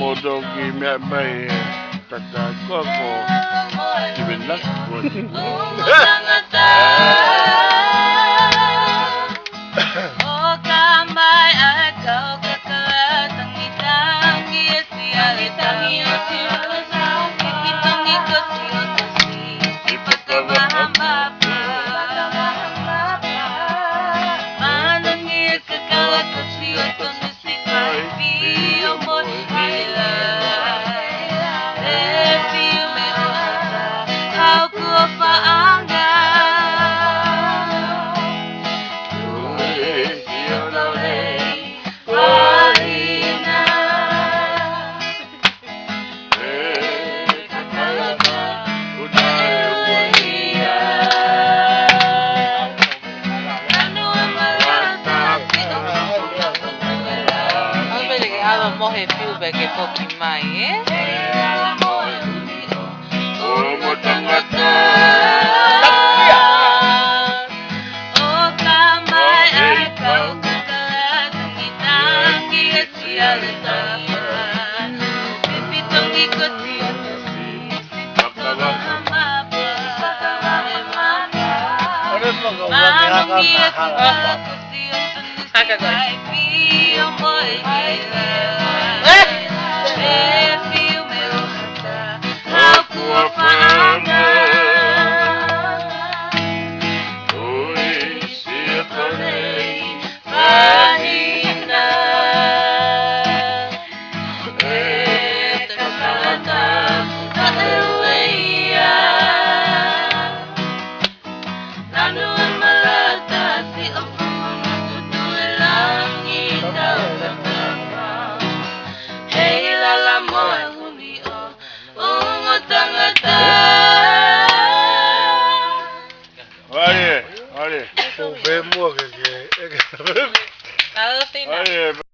Modogi me mai tata koko kibenak pun. Oh kamay at kau kakalatang itangi sialitangi itong ikot ipat ka mahamba pa manangir kakalat ko siya itong nisipay piyo mo mohe piu bagi poki mai oh tangata oh kamay kau kakalatang itangi sialitan pipitong ikot siya Olha.